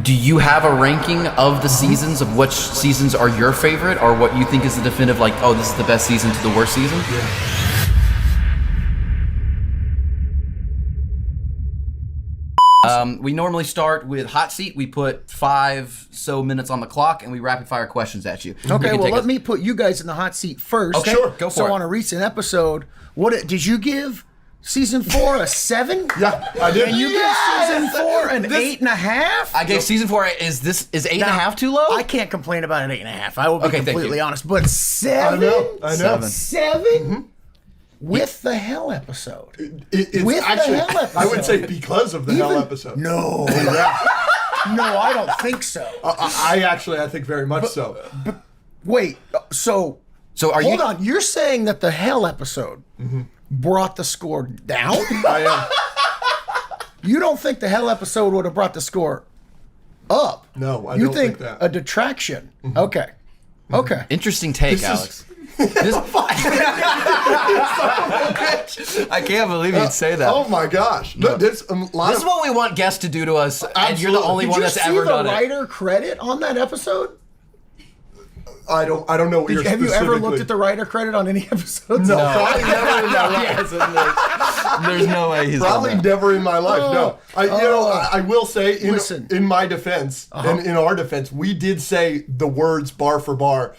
Do you have a ranking of the seasons of which seasons are your favorite, or what you think is the definitive, like, oh, this is the best season to the worst season? Yeah. We normally start with hot seat. We put 5 minutes on the clock, and we rapid fire questions at you. Okay, well, let me put you guys in the hot seat first. Okay, sure, go for it. So on a recent episode, what did you give season 4 a 7? Yeah, I did. And you gave season 4 an 8.5? I gave season 4. Is 8.5 too low? I can't complain about an 8.5. I will be completely honest. But 7? I know. 7? Mm-hmm. With the hell episode. It's With actually, the hell episode. I would say because of the hell episode. No. Yeah. No, I don't think so. I think very much so. But wait, so hold on. You're saying that the hell episode brought the score down? I am. You don't think the hell episode would have brought the score up? No, I don't think that. A detraction. Okay. Okay. Interesting take, Alex. I can't believe you'd say that. Oh my gosh! No, this is what we want guests to do to us, and you're the only one that's ever done it. Did you see the writer credit on that episode? I don't know what you're Have you ever looked at the writer credit on any episodes? No, probably never in my life. There's no way he's probably never in my life. No, I will say in my defense and in our defense, we did say the words bar for bar.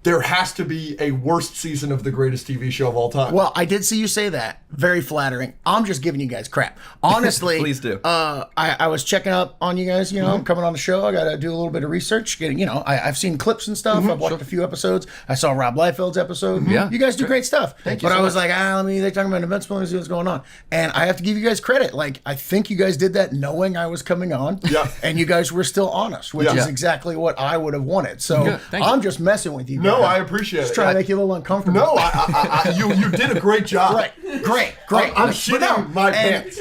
There has to be a worst season of the greatest TV show of all time. Well, I did see you say that. Very flattering. I'm just giving you guys crap. Honestly, please do. I was checking up on you guys. I'm coming on the show. I got to do a little bit of research. I've seen clips and stuff. I've watched a few episodes. I saw Rob Liefeld's episode. Yeah, you guys do great stuff. Thank you. But I was like, they're talking about Invincible. Let me see what's going on. And I have to give you guys credit. Like, I think you guys did that knowing I was coming on. Yeah. And you guys were still honest, which is exactly what I would have wanted. So I'm just messing with you guys. No, I appreciate it. Just trying to make you a little uncomfortable. No, you did a great job. Great. I'm shitting my pants.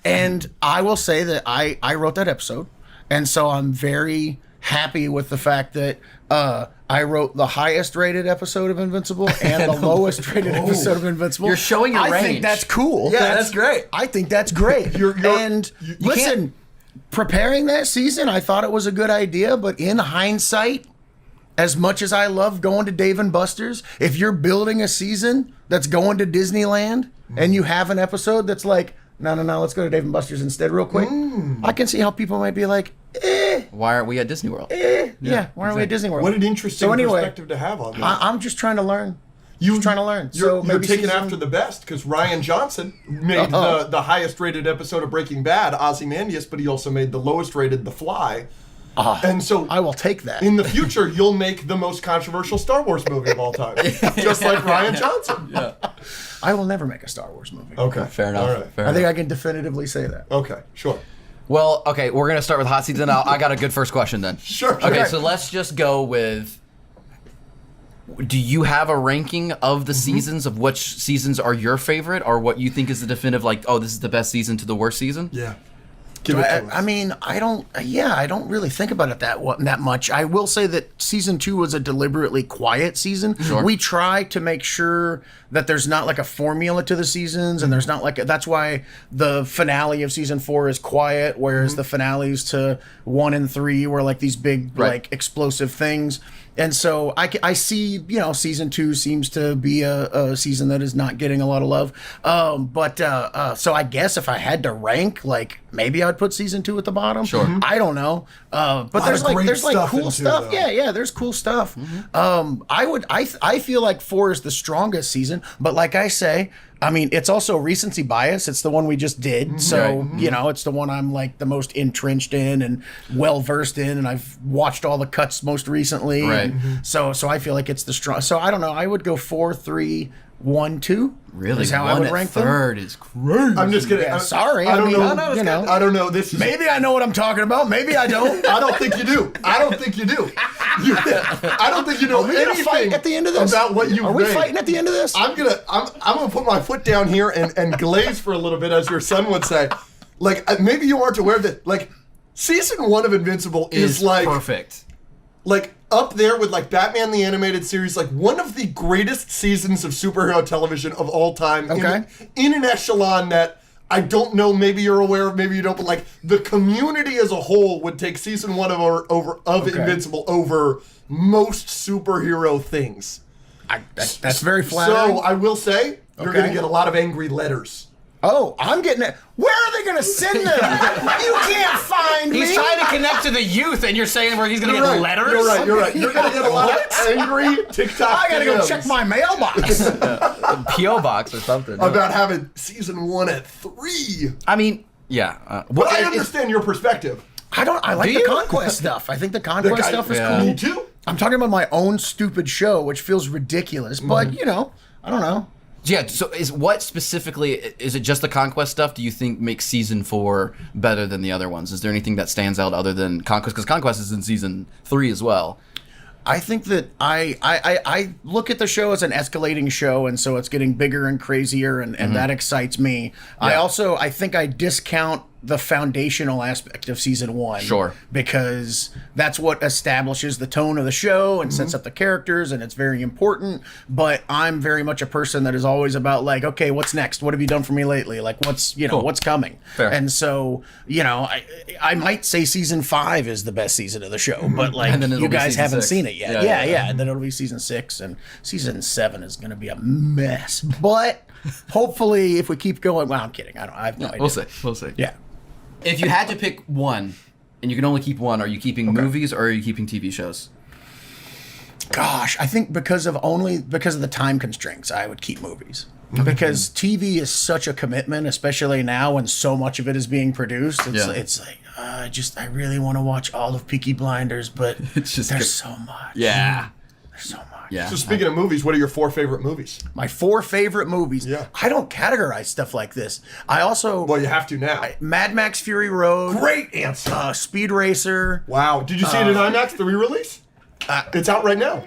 And I will say that I wrote that episode, and so I'm very happy with the fact that I wrote the highest rated episode of Invincible and the lowest rated episode of Invincible. You're showing your range. I think that's cool. Yeah, that's great. I think that's great. Listen, preparing that season, I thought it was a good idea, but in hindsight, as much as I love going to Dave & Buster's, if you're building a season that's going to Disneyland and you have an episode that's like, no, let's go to Dave & Buster's instead real quick, I can see how people might be like, why aren't we at Disney World? Why aren't we at Disney World? What an interesting perspective to have on this. I'm just trying to learn. You're taking after the best, because Rian Johnson made the highest rated episode of Breaking Bad, Ozymandias, but he also made the lowest rated The Fly. And so I will take that. In the future, you'll make the most controversial Star Wars movie of all time, just like Rian Johnson. Yeah. I will never make a Star Wars movie. Okay, fair enough. All right. I think I can definitively say that. Okay, sure. Well, okay, we're gonna start with hot seats, and I got a good first question then. Sure. Okay, so let's just go with. Do you have a ranking of the seasons of which seasons are your favorite, or what you think is the definitive, like, oh, this is the best season to the worst season? Yeah. Give it to us. I mean, I don't really think about it that much. I will say that season 2 was a deliberately quiet season. Sure. We try to make sure that there's not like a formula to the seasons, and there's not like that's why the finale of season 4 is quiet, whereas the finales to 1 and 3 were like these big like explosive things. And so I see, season 2 seems to be a season that is not getting a lot of love. So I guess if I had to rank, like, maybe I'd put season 2 at the bottom. Sure. I don't know. But there's cool stuff. Yeah, there's cool stuff. I feel like 4 is the strongest season, but like I say, I mean, it's also recency bias. It's the one we just did. So, it's the one I'm like the most entrenched in and well versed in, and I've watched all the cuts most recently. Right. So I feel like it's the strong. So I don't know. I would go 4, 3, 1, 2. Really? Is how I would rank them. Third is crazy. I'm just kidding. Yeah, sorry. I don't know. I don't know. This is maybe I know what I'm talking about. Maybe I don't. I don't think you do. I don't think you do. I don't think you know anything fight at the end of this? about what you. Are we fighting at the end of this? I'm gonna put my foot down here and glaze for a little bit, as your son would say. Like, maybe you aren't aware that, like, season 1 of Invincible is like perfect. Like, up there with, like, Batman the Animated Series, like, one of the greatest seasons of superhero television of all time. Okay. In an echelon that I don't know, maybe you're aware, maybe you don't, but like the community as a whole would take season 1 of Invincible over most superhero things. That's very flattering. So I will say, you're going to get a lot of angry letters. Oh, I'm getting it. Where are they going to send them? You can't find me. He's trying to connect to the youth, and you're saying where he's going to get letters? You're right. You're going to get a lot of angry TikTok I got to go DMs check my mailbox. P.O. box or something. about having season 1 at 3. I mean, yeah. But I understand your perspective. I like the Conquest stuff. I think the Conquest stuff is cool. Me too. I'm talking about my own stupid show, which feels ridiculous, but, I don't know. Yeah, so what specifically, is it just the Conquest stuff do you think makes season 4 better than the other ones? Is there anything that stands out other than Conquest? Because Conquest is in season 3 as well. I think that I look at the show as an escalating show, and so it's getting bigger and crazier, and that excites me. Yeah. I think I discount the foundational aspect of season 1. Sure. Because that's what establishes the tone of the show and sets up the characters, and it's very important. But I'm very much a person that is always about like, okay, what's next? What have you done for me lately? Like, what's what's coming? Fair. And so, I might say season 5 is the best season of the show, but like you guys haven't seen it yet. Yeah. And then it'll be season 6, and season 7 is going to be a mess. But hopefully, if we keep going, well, I'm kidding. I have no idea. We'll see. Yeah. If you had to pick one, and you can only keep one, are you keeping movies or are you keeping TV shows? Gosh, I think because of the time constraints, I would keep movies. Because TV is such a commitment, especially now when so much of it is being produced. It's like, I really want to watch all of Peaky Blinders, but there's so much. Yeah. There's so much. Yeah. So speaking of movies, what are your 4 favorite movies? My 4 favorite movies. Yeah. I don't categorize stuff like this. I also... Well, you have to now. Mad Max Fury Road. Great answer. Speed Racer. Wow. Did you see it in IMAX, the re-release? It's out right now.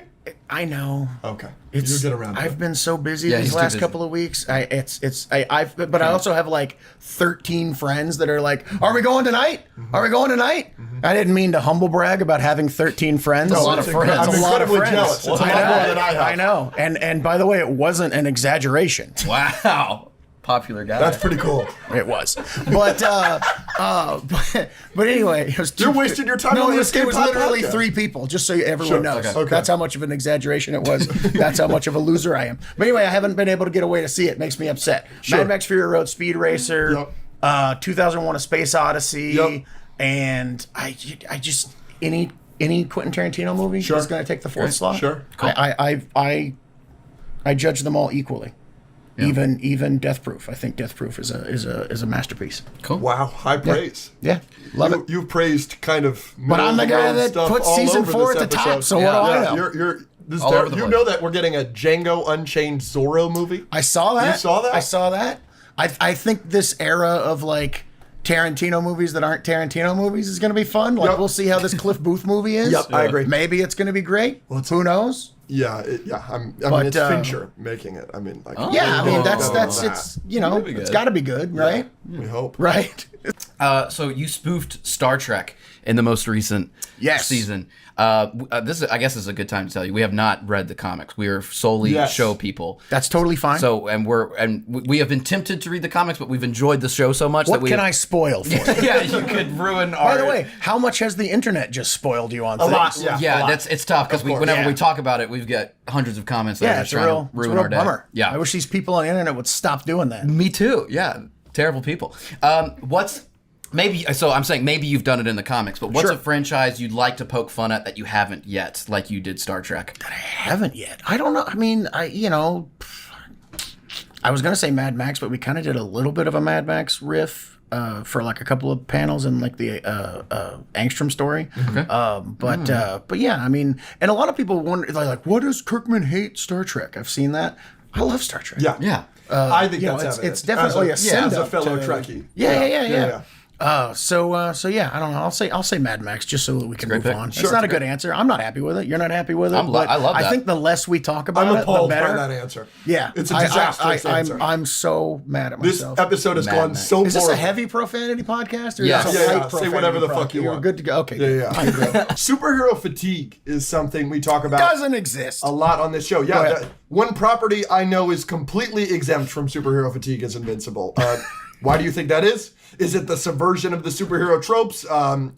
I know. Okay. You'll get around to it. I've been so busy Yeah, these he's too last busy. couple of weeks. But I also have like 13 friends that are like, "Are we going tonight? Are we going tonight?" I didn't mean to humble brag about having 13 friends. No, a lot of friends. I'm It's a lot of incredibly friends. jealous. It's a lot more than I have. I know. And by the way, it wasn't an exaggeration. Wow. Popular guy. That's pretty cool. It was. But anyway, it was You're wasting your time on it this was literally podcast. 3 people, just so everyone knows. Okay. That's how much of an exaggeration it was. That's how much of a loser I am. But anyway, I haven't been able to get away to see it. Makes me upset. Sure. Mad Max Fury Road, Speed Racer, 2001: A Space Odyssey, and I just any Quentin Tarantino movie is going to take the 4th slot. Sure. Cool. I judge them all equally. Yeah. Even Death Proof. I think Death Proof is a masterpiece. Cool. Wow. High praise. Yeah. Love it. You've praised kind of But I'm the guy that puts season 4 at the top, so what do I know? This All over the place. know that we're getting a Django Unchained Zorro movie? I saw that. You saw that? I saw that. I think this era of like Tarantino movies that aren't Tarantino movies is going to be fun. Like we'll see how this Cliff Booth movie is. Yep, I agree. Maybe it's going to be great. Who knows? Yeah, I mean, it's Fincher making it. I mean, like, That's it's it's got to be good, right? We hope. Right. So you spoofed Star Trek in the most recent season. This is, I guess, is a good time to tell you we have not read the comics. We are solely show people. That's totally fine. So we have been tempted to read the comics, but we've enjoyed the show so much what can I spoil for you? Yeah, you could ruin our. By the way, how much has the internet just spoiled you on things? A lot. Yeah, it's tough because whenever we talk about it, we've got hundreds of comments that are just trying to ruin our day. Bummer. Yeah, I wish these people on the internet would stop doing that. Me too. Yeah, terrible people. So I'm saying maybe you've done it in the comics, but what's a franchise you'd like to poke fun at that you haven't yet, like you did Star Trek? That I haven't yet. I don't know. I mean, I was going to say Mad Max, but we kind of did a little bit of a Mad Max riff for like a couple of panels in like the Angstrom story. Okay. But yeah, I mean, and a lot of people wonder, like, what does Kirkman hate Star Trek? I've seen that. I love Star Trek. Yeah. I think that's evident. it's definitely a send as a up fellow to, Trekkie. Yeah. So yeah, I don't know. I'll say Mad Max just so that we can move pick. on. Sure, it's not a it's good answer. I'm not happy with it. You're not happy with it. I love that. I think the less we talk about I'm it, the appalled by better. that answer. Yeah, It's a disastrous answer. I'm so mad at This myself. episode has Mad gone Max. so Is this a horrible. heavy profanity podcast? Or Yes. is this a light Say profanity whatever the fuck podcast? you You're want. good to go. Okay. Yeah. I'm good. Superhero fatigue is something we talk about Doesn't exist. a lot on this show. ahead. One property I know is completely exempt from superhero fatigue is Invincible. Why do you think that is? Is it the subversion of the superhero tropes?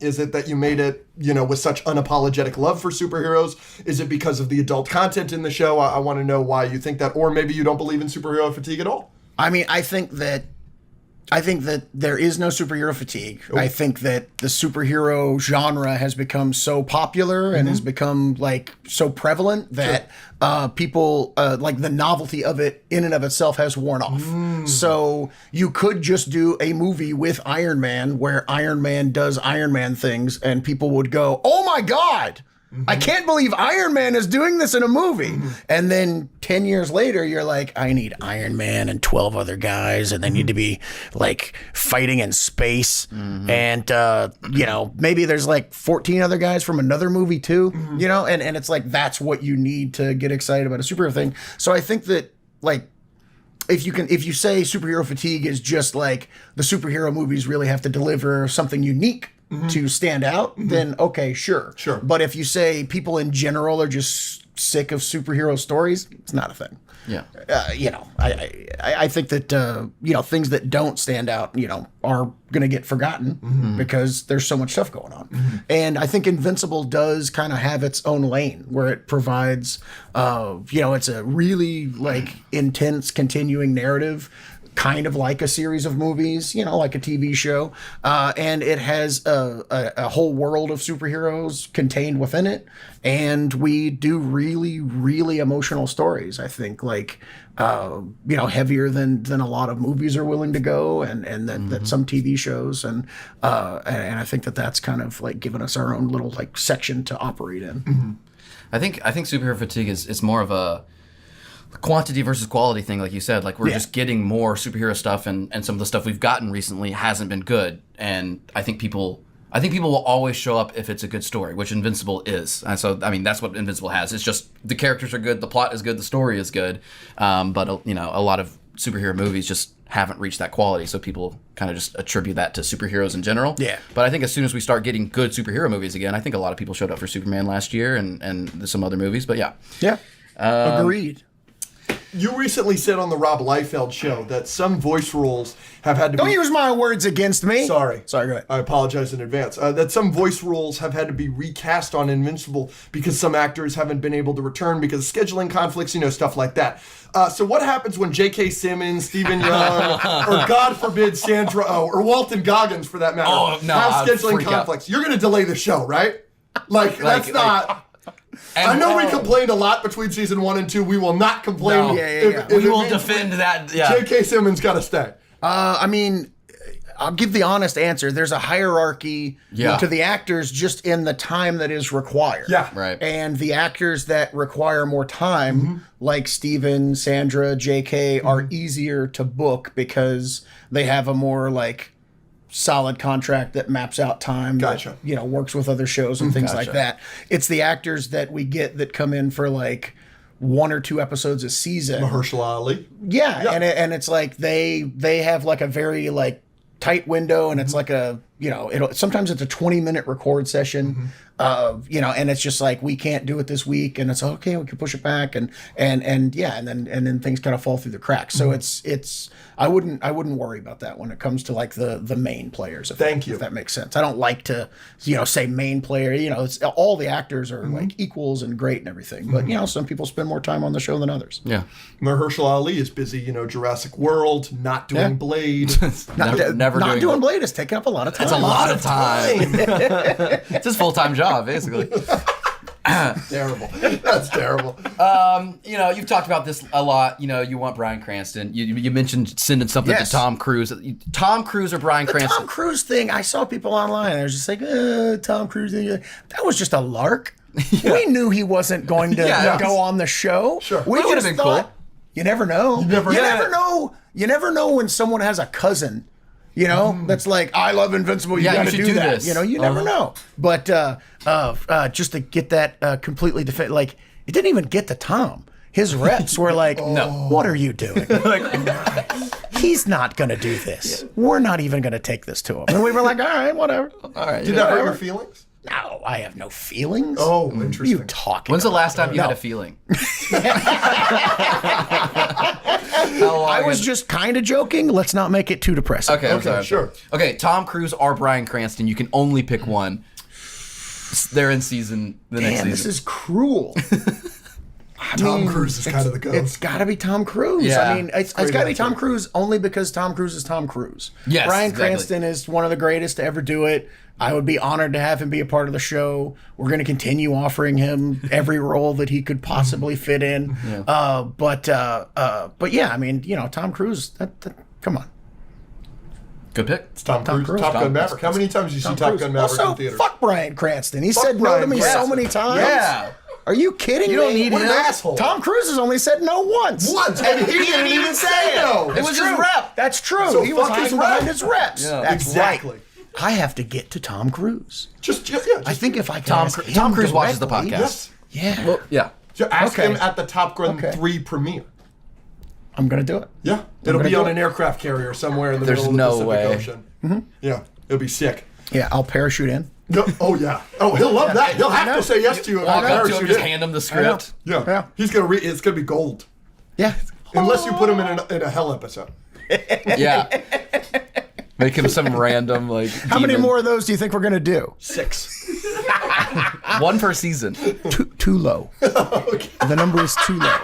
Is it that you made it, with such unapologetic love for superheroes? Is it because of the adult content in the show? I want to know why you think that, or maybe you don't believe in superhero fatigue at all. I mean, I think that there is no superhero fatigue. I think that the superhero genre has become so popular and has become like so prevalent that people like the novelty of it in and of itself has worn off. So you could just do a movie with Iron Man where Iron Man does Iron Man things and people would go, "Oh my God, I can't believe Iron Man is doing this in a movie." And then 10 years later, you're like, I need Iron Man and 12 other guys, and they need to be like fighting in space. And, maybe there's like 14 other guys from another movie too, and it's like, that's what you need to get excited about a superhero thing. So I think that like, if you say superhero fatigue is just like the superhero movies really have to deliver something unique to stand out, then okay, sure. But if you say people in general are just sick of superhero stories, it's not a thing. Yeah. I think that things that don't stand out, are going to get forgotten because there's so much stuff going on. And I think Invincible does kind of have its own lane where it provides, it's a really like intense continuing narrative, kind of like a series of movies, like a TV show. And it has a whole world of superheroes contained within it. And we do really, really emotional stories, I think, like, heavier than a lot of movies are willing to go and that some TV shows. And I think that's kind of like given us our own little like section to operate in. I think superhero fatigue is more of a quantity versus quality thing, like you said. Like we're just getting more superhero stuff, and some of the stuff we've gotten recently hasn't been good. And I think people will always show up if it's a good story, which Invincible is. And so, I mean, that's what Invincible has. It's just the characters are good, the plot is good, the story is good. But a lot of superhero movies just haven't reached that quality, so people kind of just attribute that to superheroes in general. Yeah. But I think as soon as we start getting good superhero movies again, I think a lot of people showed up for Superman last year and some other movies. But yeah. Agreed. You recently said on the Rob Liefeld show that some voice roles have had to Don't use my words against me. Sorry, go ahead. I apologize in advance. That some voice roles have had to be recast on Invincible because some actors haven't been able to return because of scheduling conflicts, stuff like that. So what happens when J.K. Simmons, Stephen Young, or God forbid Sandra Oh, or Walton Goggins for that matter, have scheduling conflicts? You're going to delay the show, right? That's not... I know we complained a lot between season 1 and 2. We will not complain. We will defend that. Yeah. J.K. Simmons got to stay. I mean, I'll give the honest answer. There's a hierarchy to the actors just in the time that is required. Yeah. Right. And the actors that require more time, like Steven, Sandra, J.K., are easier to book because they have a more like solid contract that maps out time. Gotcha. That, works with other shows and things like that. It's the actors that we get that come in for like 1 or 2 episodes a season. Mahershala Ali. Yeah. And it's like they have like a very like tight window, and it's like a sometimes it's a 20-minute record session. And it's just like, we can't do it this week, and it's okay, we can push it back, and then things kind of fall through the cracks. So it's I wouldn't worry about that when it comes to like the main players. If that makes sense. I don't like to say main player. It's all the actors are like equals and great and everything, but some people spend more time on the show than others. Yeah. Mahershala Ali is busy, Jurassic World, not doing Blade. Not doing Blade is taking up a lot of time. That's a lot of time. It's his full-time job, basically. Terrible. That's terrible. You've talked about this a lot. You want Bryan Cranston. You mentioned sending something to Tom Cruise. Tom Cruise or Bryan Cranston? Tom Cruise thing, I saw people online. They were just like, Tom Cruise. That was just a lark. We knew he wasn't going to go on the show. Sure. We would have been cool. You never know. You never know when someone has a cousin. That's like, I love Invincible. You got to do that. This. You never know. But just to get that completely like, it didn't even get to Tom. His reps were like, no, what are you doing? He's not going to do this. We're not even going to take this to him. And we were like, all right, whatever. All right. Did that hurt your feelings? No, I have no feelings. Oh, interesting. You talking? When's the last time you had a feeling? I was just kind of joking. Let's not make it too depressing. Okay, I'm sorry. sure. Okay, Tom Cruise or Bryan Cranston. You can only pick one. They're in next season. This is cruel. Tom Cruise is kind of the ghost. It's got to be Tom Cruise. Yeah. I mean, it's got to be Tom Cruise only because Tom Cruise is Tom Cruise. Yes, Bryan exactly. Cranston is one of the greatest to ever do it. I would be honored to have him be a part of the show. We're going to continue offering him every role that he could possibly fit in. Yeah. But yeah, I mean, Tom Cruise. Come on. Good pick. It's Tom Cruise. Top Gun Maverick. How many times did you see Top Gun Maverick also, in theaters? fuck Bryan Cranston. He said no Bryan to me Cranston. so many times. Yeah. Are you kidding me? You don't need What him. an asshole. Tom Cruise has only said no once. Once, and he didn't even say no. It was his rep. That's true. So he was fuck his hiding behind rep. his reps. Yeah. That's Exactly. right. I have to get to Tom Cruise. Just I think if I can Tom ask him Tom Cruise watches the directly- podcast. Yes. Yeah. Yeah. So ask Okay. him at the Top Gun Okay. 3 premiere. I'm going to do it. Yeah. It'll gonna be do on it. an aircraft carrier somewhere in the There's middle of no the Pacific way. Ocean. Mm-hmm. Yeah. It'll be sick. Yeah, I'll parachute in. No, oh, yeah. Oh, he'll love that. He'll have to say yes to you. Walk up to him, Parachute just in. hand him the script. Yeah. Yeah. He's going to it's going to be gold. Yeah. Unless you put him in a hell episode. Yeah. Make him some random How many more of those do you think we're going to do? 6. One per season. Too low. The number is too low.